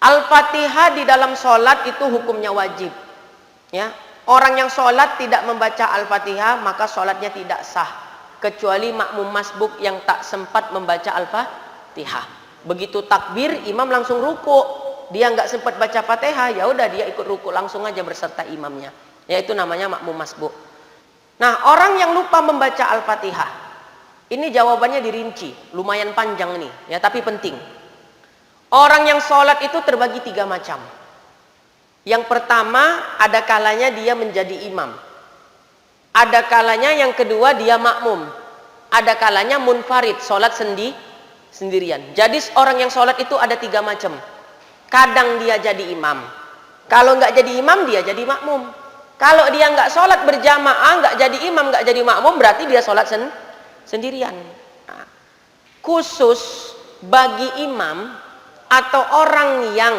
Al-Fatihah di dalam sholat itu hukumnya wajib. Ya, orang yang sholat tidak membaca Al-Fatihah maka sholatnya tidak sah, kecuali makmum masbuk yang tak sempat membaca Al-Fatihah. Begitu takbir, imam langsung ruku, dia nggak sempat baca Fatihah, ya udah dia ikut ruku langsung aja berserta imamnya. Yaitu namanya makmum masbuk. Nah, orang yang lupa membaca Al-Fatihah, ini jawabannya dirinci, lumayan panjang nih, ya tapi penting. Orang yang sholat itu terbagi 3 macam. Yang pertama, ada kalanya dia menjadi imam. Ada kalanya yang kedua dia makmum. Ada kalanya munfarid, sholat sendirian. Jadi orang yang sholat itu ada 3 macam. Kadang dia jadi imam. Kalau nggak jadi imam, dia jadi makmum. Kalau dia nggak sholat berjamaah, nggak jadi imam, nggak jadi makmum, berarti dia sholat sendirian. Nah, khusus bagi imam atau orang yang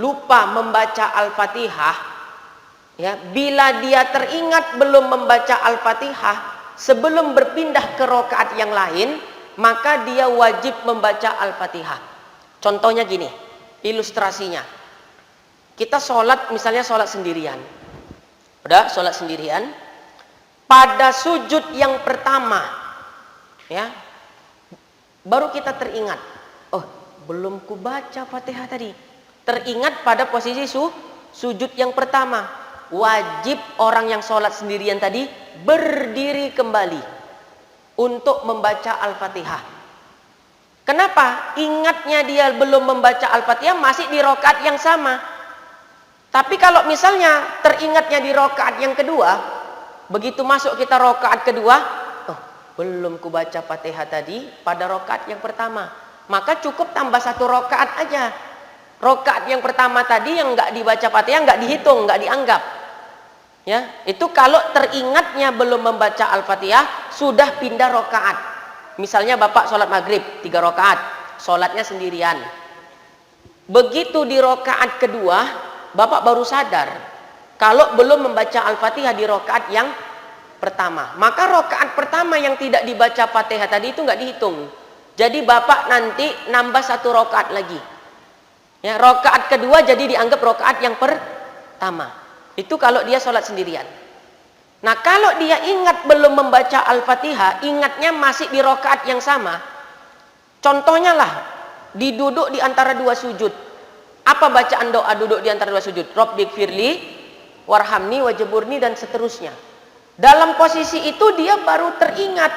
lupa membaca Al-Fatihah, ya, bila dia teringat belum membaca Al-Fatihah sebelum berpindah ke rakaat yang lain, maka dia wajib membaca Al-Fatihah. Contohnya gini, ilustrasinya. Kita sholat, misalnya sholat sendirian. Udah sholat sendirian, pada sujud yang pertama, ya, baru kita teringat, oh belum kubaca Fatihah tadi. Teringat pada posisi sujud yang pertama. Wajib orang yang sholat sendirian tadi berdiri kembali untuk membaca Al-Fatihah. Kenapa? Ingatnya dia belum membaca Al-Fatihah masih di rakaat yang sama. Tapi kalau misalnya teringatnya di rakaat yang kedua, begitu masuk kita rakaat kedua, oh belum kubaca Fatihah tadi pada rakaat yang pertama, maka cukup tambah 1 rakaat aja. Rakaat yang pertama tadi yang nggak dibaca Fatihah nggak dihitung, nggak dianggap. Ya, itu kalau teringatnya belum membaca Al-Fatihah sudah pindah rakaat. Misalnya Bapak sholat maghrib 3 rakaat, sholatnya sendirian. Begitu di rakaat kedua, Bapak baru sadar kalau belum membaca Al-Fatihah di rakaat yang pertama. Maka rakaat pertama yang tidak dibaca Fatihah tadi itu nggak dihitung. Jadi Bapak nanti nambah 1 rakaat lagi. Ya, rakaat kedua jadi dianggap rakaat yang pertama. Itu kalau dia sholat sendirian. Nah, kalau dia ingat belum membaca Al-Fatihah, ingatnya masih di rakaat yang sama. Contohnya lah, diduduk di antara 2 sujud. Apa bacaan doa duduk di antara 2 sujud? Rabbighfirli warhamni wajaburni dan seterusnya. Dalam posisi itu dia baru teringat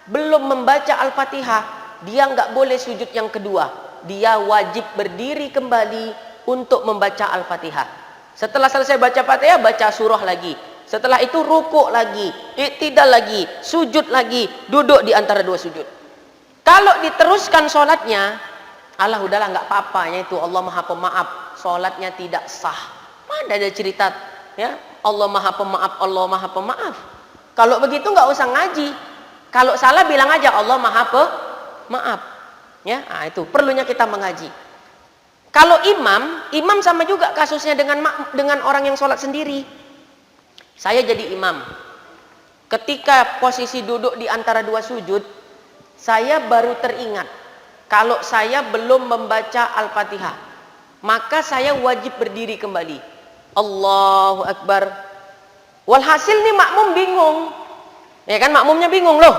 belum membaca Al-Fatihah, dia nggak boleh sujud yang kedua. Dia wajib berdiri kembali untuk membaca Al-Fatihah. Setelah selesai baca Fatihah, baca surah lagi. Setelah itu rukuk lagi, i'tidal lagi, sujud lagi, duduk di antara 2 sujud. Kalau diteruskan sholatnya, Allah udahlah nggak apa-apa, itu Allah Maha Pemaaf, sholatnya tidak sah. Mana ada cerita ya Allah Maha Pemaaf, Allah Maha Pemaaf. Kalau begitu nggak usah ngaji. Kalau salah bilang aja Allah Maha Pemaaf. Ya, nah itu perlunya kita mengaji. Kalau imam sama juga kasusnya dengan orang yang sholat sendiri. Saya jadi imam. Ketika posisi duduk di antara 2 sujud, saya baru teringat kalau saya belum membaca Al-Fatihah, maka saya wajib berdiri kembali. Allahu Akbar. Walhasil nih makmum bingung. Ya kan, makmumnya bingung loh.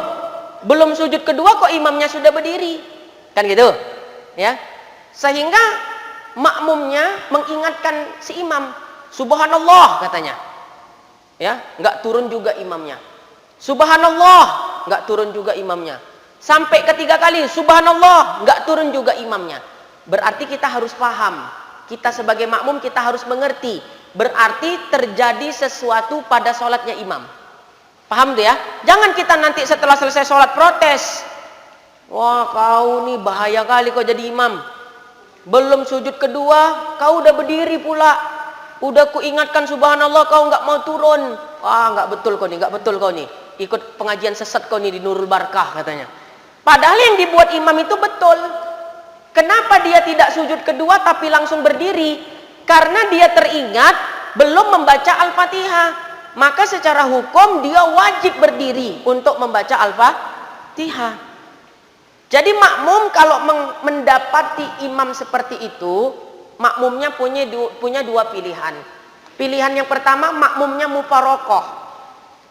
Belum sujud kedua kok imamnya sudah berdiri. Kan gitu, ya. Sehingga makmumnya mengingatkan si imam, subhanallah katanya. Ya, nggak turun juga imamnya. Subhanallah, nggak turun juga imamnya. Sampai ketiga kali, subhanallah, nggak turun juga imamnya. Berarti kita harus paham. Kita sebagai makmum kita harus mengerti. Berarti terjadi sesuatu pada sholatnya imam. Paham tuh ya? Jangan kita nanti setelah selesai sholat protes. Wah, kau nih bahaya kali kau jadi imam. Belum sujud kedua, kau udah berdiri pula. Udah ku ingatkan subhanallah, kau nggak mau turun. Wah, nggak betul kau nih, nggak betul kau nih. Ikut pengajian sesat kau nih di Nurul Barkah katanya. Padahal yang dibuat imam itu betul. Kenapa dia tidak sujud kedua tapi langsung berdiri? Karena dia teringat belum membaca Al-Fatihah. Maka secara hukum dia wajib berdiri untuk membaca Al-Fatihah. Jadi makmum kalau mendapati imam seperti itu, makmumnya punya dua pilihan. Pilihan yang pertama, makmumnya mufarokoh.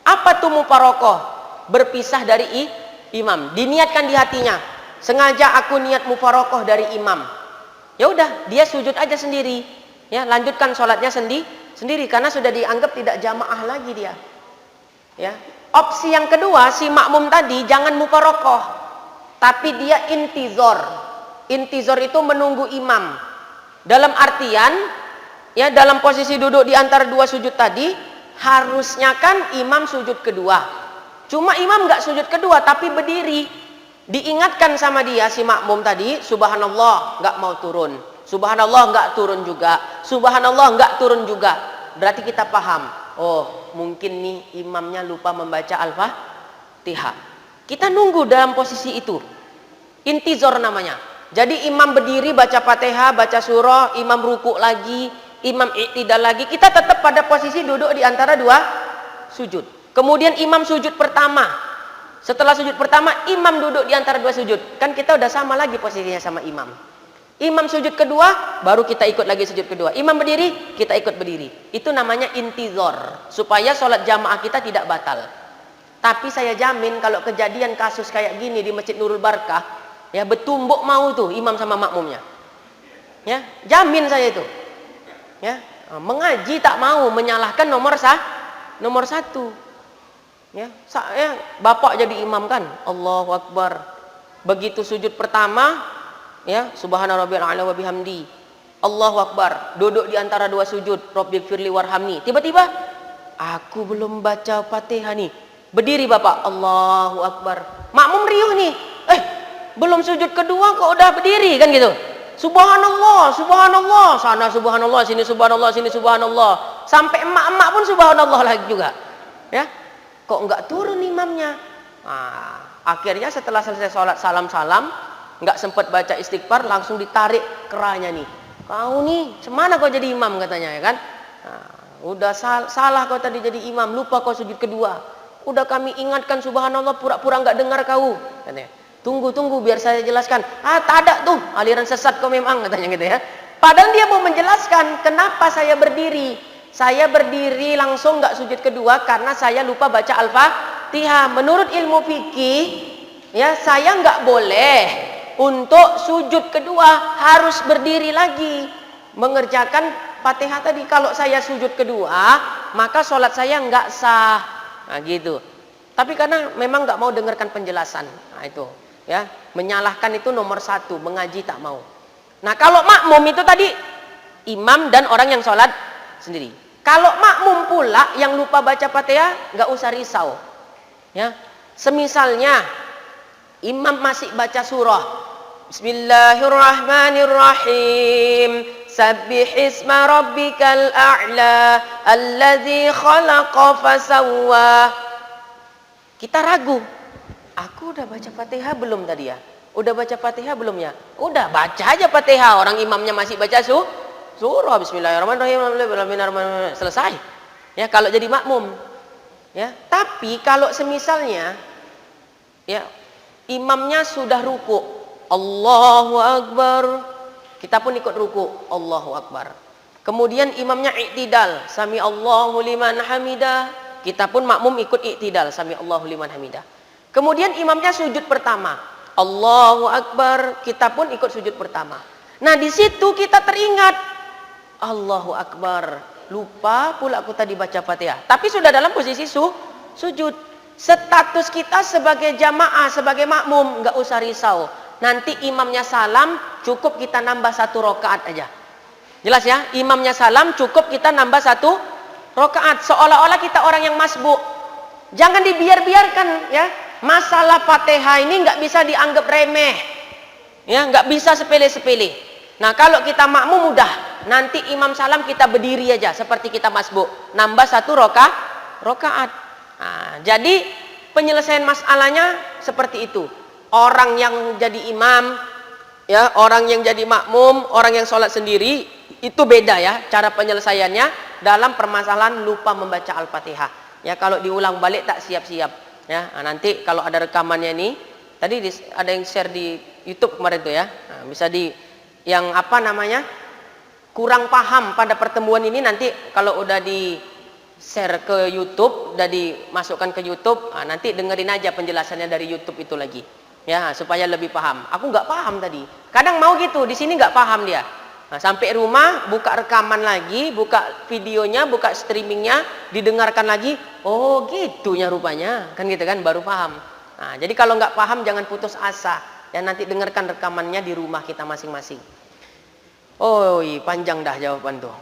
Apa tuh mufarokoh? Berpisah dari imam. Diniatkan di hatinya, sengaja aku niat mufarokoh dari imam. Ya udah, dia sujud aja sendiri. Ya, lanjutkan sholatnya sendiri karena sudah dianggap tidak jamaah lagi dia. Ya. Opsi yang kedua, si makmum tadi jangan mufarokoh, tapi dia intizor. Intizor itu menunggu imam. Dalam artian, ya, dalam posisi duduk di antara dua sujud tadi, harusnya kan imam sujud kedua. Cuma imam nggak sujud kedua, tapi berdiri. Diingatkan sama dia si makmum tadi, subhanallah, nggak mau turun. Subhanallah, nggak turun juga. Subhanallah, nggak turun juga. Berarti kita paham. Oh, mungkin nih imamnya lupa membaca Al-Fatihah. Kita nunggu dalam posisi itu. Intizor namanya. Jadi imam berdiri baca Fatihah, baca surah, imam ruku lagi, imam i'tidal lagi. Kita tetap pada posisi duduk di antara dua sujud. Kemudian imam sujud pertama. Setelah sujud pertama, imam duduk di antara dua sujud. Kan kita udah sama lagi posisinya sama imam. Imam sujud kedua, baru kita ikut lagi sujud kedua. Imam berdiri, kita ikut berdiri. Itu namanya intizor, supaya sholat jamaah kita tidak batal. Tapi saya jamin kalau kejadian kasus kayak gini di Masjid Nurul Barakah, ya bertumbuk mau tuh imam sama makmumnya. Ya, jamin saya itu. Ya, mengaji tak mau menyalahkan nomor satu. Ya, bapak jadi imam kan, Allahu Akbar. Begitu sujud pertama, ya, subhana rabbiyal a'la wa bihamdi, Allahu Akbar, duduk di antara dua sujud, rabbighfirli warhamni. Tiba-tiba aku belum baca Fatihah nih. Berdiri bapak, Allahu Akbar. Makmum riuh nih. Belum sujud kedua kok udah berdiri kan gitu. Subhanallah, subhanallah, sana subhanallah, sini subhanallah, sini subhanallah. Sampai emak-emak pun subhanallah lagi juga. Ya. Kok enggak turun imamnya? Nah, akhirnya setelah selesai sholat salam-salam, nggak sempat baca istighfar, langsung ditarik kerahnya nih. Kau nih, semana kau jadi imam katanya ya kan? Nah, udah salah kau tadi jadi imam, lupa kau sujud kedua. Udah kami ingatkan subhanallah, pura-pura nggak dengar kau. Katanya. Tunggu biar saya jelaskan. Tak ada tuh aliran sesat kau memang katanya gitu ya. Padahal dia mau menjelaskan kenapa saya berdiri. Saya berdiri langsung nggak sujud kedua karena saya lupa baca Al-Fatihah. Menurut ilmu fikih, ya saya nggak boleh untuk sujud kedua harus berdiri lagi mengerjakan Fatihah tadi. Kalau saya sujud kedua, maka sholat saya nggak sah. Nah gitu. Tapi karena memang nggak mau dengarkan penjelasan, nah itu, ya menyalahkan itu nomor satu, mengaji tak mau. Nah kalau makmum itu tadi imam dan orang yang sholat sendiri. Kalau makmum pula yang lupa baca Fatihah, nggak usah risau. Ya, semisalnya imam masih baca surah. Bismillahirrahmanirrahim. Sabbihisma rabbikal a'la alladzi khalaqa fasawwa. Kita ragu. Aku udah baca Fatihah belum tadi ya? Udah baca Fatihah belum ya? Udah baca aja Fatihah. Orang imamnya masih baca surah. Bismillahirrahmanirrahim. Selesai. Ya, kalau jadi makmum. Ya, tapi kalau semisalnya ya imamnya sudah ruku, Allahu Akbar, kita pun ikut ruku, Allahu Akbar. Kemudian imamnya i'tidal, sami Allahu liman hamidah, kita pun makmum ikut i'tidal, sami Allahu liman hamidah. Kemudian imamnya sujud pertama, Allahu Akbar, kita pun ikut sujud pertama. Nah di situ kita teringat, Allahu Akbar, lupa pula aku tadi baca Fatihah, tapi sudah dalam posisi sujud. Status kita sebagai jamaah, sebagai makmum, nggak usah risau. Nanti imamnya salam, cukup kita nambah 1 rakaat aja. Jelas ya? Imamnya salam, cukup kita nambah 1 rakaat. Seolah-olah kita orang yang masbuk. Jangan dibiarkan ya. Masalah Fatihah ini nggak bisa dianggap remeh. Ya, nggak bisa sepele-sepele. Nah, kalau kita makmum mudah. Nanti imam salam kita berdiri aja seperti kita masbuk. Nambah 1 rakaat. Nah, jadi penyelesaian masalahnya seperti itu. Orang yang jadi imam, ya, orang yang jadi makmum, orang yang sholat sendiri, itu beda ya cara penyelesaiannya dalam permasalahan lupa membaca Al-Fatihah. Ya, kalau diulang balik tak siap-siap. Ya, nah, nanti kalau ada rekamannya nih, tadi ada yang share di YouTube kemarin tuh ya. Nah, bisa di yang apa namanya? kurang paham pada pertemuan ini, nanti kalau udah di share ke YouTube, udah dimasukkan ke YouTube, nanti dengerin aja penjelasannya dari YouTube itu lagi, ya, supaya lebih paham. Aku nggak paham tadi. Kadang mau gitu, di sini nggak paham dia. Nah, sampai rumah buka rekaman lagi, buka videonya, buka streamingnya, didengarkan lagi. Oh gitunya rupanya, kan gitu kan, baru paham. Nah, jadi kalau nggak paham jangan putus asa, dan nanti dengarkan rekamannya di rumah kita masing-masing. Oh, panjang dah jawaban tuh.